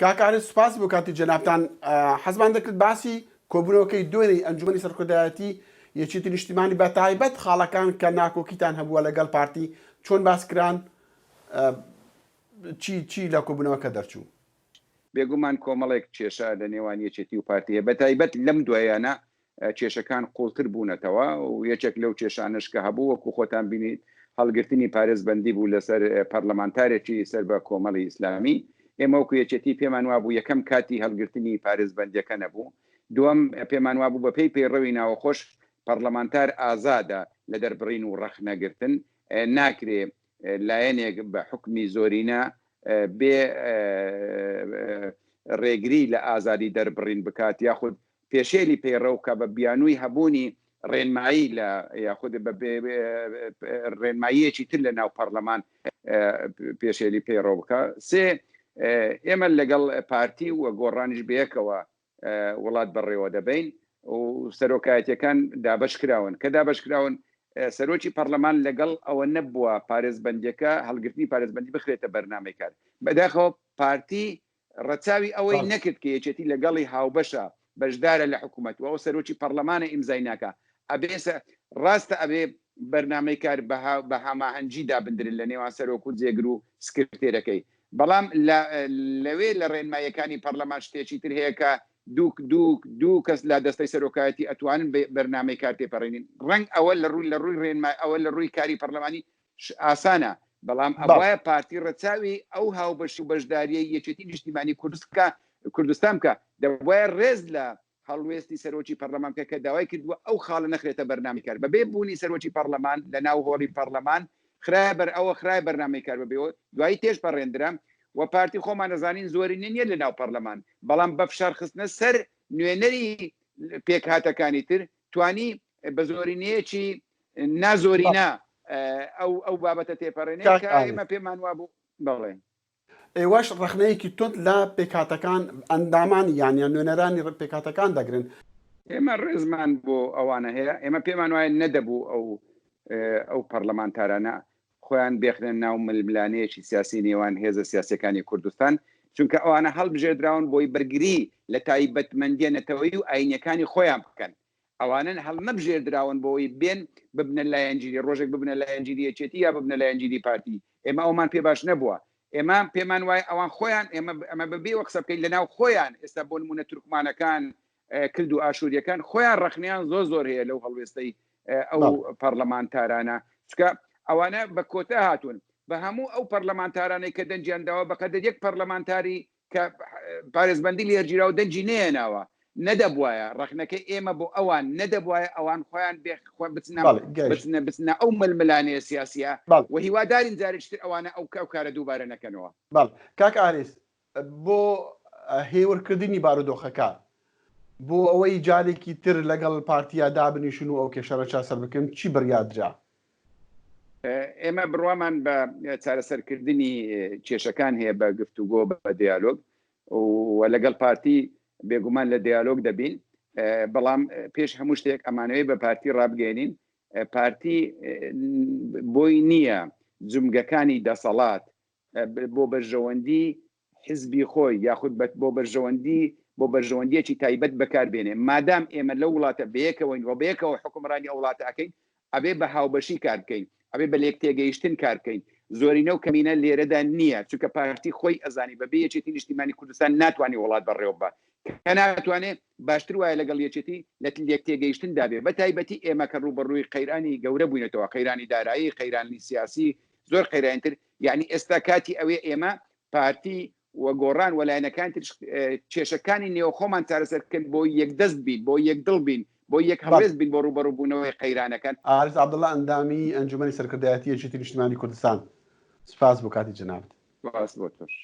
کاکاری سوپاس بۆ کاتی جەنابتان. حەزمان دەکرد باسی کۆبوونەوەکەی دوێنەی ئەنجومەنی سەرکردایەتی یەکێتی نیشتیمانی بە تایبەت خاڵەکان کە ناکۆکیتان هەبووە لەگەڵ پارتی چۆن باسکران، چی لە کۆبوونەوەکە دەرچوو؟ بێگومان کۆمەڵێک کێشە لە نێوان یەکێتی و پارتیە بە تایبەت لەم دوایانە کێشەکان قوڵتر بوونەتەوە و یەکێک لەو کێشانش کە هەبوو وەکو خۆتان بینیت هەڵگرتنی پارێزبەندی بوو لەسەر پەرلەمانتارێکی سەر بە کۆمەڵی ئیسلامی. ئێمە وەکو یەکێتی پێمان وابوو یەکەم کاتی هەڵگرتنی پارێزبەندیەکە نەبوو، دووەم پێمان وابوو بە پێی پەیڕەوی ناوەخۆش پەرلەمانتار ئازادە لە دەربڕین و ڕەخنەگرتن، ناکرێ لایەنێک بە حکمی زۆرینە بێ ڕێگری لە ئازادی دەربڕین بکات یاخود پێشێلی پەیڕەو کە بە بیانووی هەبوونی ڕێنمایی لە یاخود ڕێنماییەکی تر لە ناو پەرلەمان پێشێلی پەیڕۆ بکە. سێ ئێمە لەگەڵ پارتی وە گۆڕانیش بەیەکەوە وڵات بەڕێوە دەبین و سەرۆکایەتیەکان دابەشکراون کە دابەشکراون سەرۆکی پەرلەمان لەگەڵ ئەوە نەبووە پارێزبەندیەکە هەڵگرتنی پارێزبەندی بخرێتە بەرنامەی کار. بەداخەوە پارتی ڕەچاوی ئەوەی نەکرد کە یەکێتی لەگەڵی هاوبەشە بەشدارە لە حکوومەت و ئەو سەرۆکی پەرلەمانە ئیمزای ناکە ئەبێسە ڕاستە ئەبێ بەرنامەی کار بە هەماهەنگی دابدرن لە نێوان سەرۆک و جێگر و سکرتێرەکەی. بەڵام لەوێ لە ڕێنمایەکانی پەرلەمان شتێکی تر هەیە کە دوو کەس لا دەستەی سەرۆکایەتی ئەتوانن بەرنامەی کار تێپەڕێنین. ڕەنگ ئەوە لە ڕووی ڕێنمای ئەوە لە ڕووی کاری پەرلەمانی ئاسانە، بەڵام ئەوایە پارتی ڕەچاوی ئەو هاوبەش و بەشداریە یەکێتی نیشتیمانی کوردستان کە دەبواە ڕێز لە هەڵوێستی سەرۆکی پەرلەمانکە کە داوای کردووە ئەو خاڵە نەخرێتە بەرنامی کار بەبێ بوونی سەرۆکی پەرلەمان لە ناو هۆڵی پەرلەمان خراە بەر ئەوە خراای بەرنامەی کار ببێەوە دوایی تێش پەڕێنرا و پارتی خۆمان نەزانین زۆری نییە لە ناو پەرلەمان، بەڵام بە فشار خستنە سەر نوێنەری پێکهاتەکانی تر توانی بە زۆرینەیەکی نازۆرینە ئەو بابەتە تێپەڕێنێت کە ئێمە پێمان وابوو بڵێ. ئێوەش ڕخنەیەکی تۆت لە پێکهاتەکان ئەندامان یانیان نوێنەرانی پێکهاتەکان دەگرن. ئێمە ڕێزمان بۆ ئەوانە هەیە، ئێمە پێمان وایە نەدەبوو ئەو پەرلەمانتارانە خۆیان بێخنن ناو ململانەیەکی سیاسی نێوان هێزە سیاسەکانی کوردستان، چونکە ئەوانە هەڵبژێردراون بۆی بەرگری لە تایبەتمەندیە نەتەوەی و ئاینەکانی خۆیان بکەن. ئەوانن هەڵ نەبژێردراون بۆی بێن ببنە لایەنگیری ڕۆژێک ببنە لایەنگیری یەکێتی یا ببنە لایەنگیری پارتی. ئێمە ئەومان پێ باش نەبووە. ئێمە پێمان وایە ئەوان خۆیان ئەمە بەبێ وە قسە بکەین لەناو خۆیان ئێستا بۆ نمونە تورکمانەکان کرد و ئاشووریەکان خۆیان ڕەخنیان زۆر هەیە لەو هەڵوێستەی ئەو پەرلەمانتارانە، چکە ئەوانە بە کۆتا هاتوون بە هەموو ئەو پەرلەمانتارانەی کە دەنجیانداوە بەقەدر یەک پەرلەمانتاری کە پارێزبەندی لێرگیرا و دەنجی نێناوە نەدەبواە ڕەخنەکەی ئێمە بۆ ئەوان نەدەبواە ئەوان خۆیان بچنە ئەو ململانەیە سیاسیە و هیوادارین جارێکتر ئەوانە ئەو کارە دووبارە نەکەنەوە. بەڵ کاک ئاریس بۆ هێورکردنی بارودۆخەکە بۆ ئەوەی جارێکی تر لەگەڵ پارتیا دابنیشن و ئەو کێشەڕە چاسەر بکەن چی بڕیادرا؟ ئێمە بڕوامان بە چارەسەرکردنی کێشەکان هەیە بە گفتوگۆ بە دیالۆگ و لەگەڵ پارتی بێگومان لە دیالۆگ دەبین، بەڵام پێش هەموو شتێک ئەمانەوەی بە پارتی ڕابگەێنین. پارتی بۆی نییە جمگەکانی دەسەڵات بۆ بەرژەوەندی حزبی خۆی یاخود بۆ بەرژەوەندیەکی تایبەت بەکاربێنێ. مادام ئێمە لە وڵاتە بەیەکەوەین و بەیەکەوە حکومڕانی ئەو وڵاتە ئەەکەین ئەبێ بە هاوبەشی کار بکەین، ئەبێ بە لێک تێگەیشتن کار بکەین. زۆرینە و کەمینە لێرەدا نییە، چونکە پارتی خۆی ئەزانی بەبێ یەکێتی نیشتیمانی کوردستان ناتوانانی وڵات بەڕێوە بە کە ناتوانێت باشتر وایە لەگەڵ یەکێتی لە لێک تێگەیشتن دابێ. بە تایبەتی ئێمە کە ڕوبەڕووی قەیرانی گەورە بووینەتەوە، قەیرانی دارایی، قەیرانی سیاسی، زۆر قەیرانتر. یعنی ئێستا کاتی ئەوێ ئێمە پارتی وە گۆڕان وەلایەنەکان کێشەکانی نێوخۆمان چارەسەرکەن بۆ یەکدەست بین، بۆ یەکدڵ بین، بۆ یەک هەڵێز بین بۆ ڕوبەڕووبوونەوەی قەیرانەکان. ئاریس عەبدوڵڵا ئەندامی ئەنجومەنی سەرکردایەتی یەکێتی نیشتیمانی کوردستان، سپاس بۆ کاتی جەنابەت. سپاس بۆ تۆش.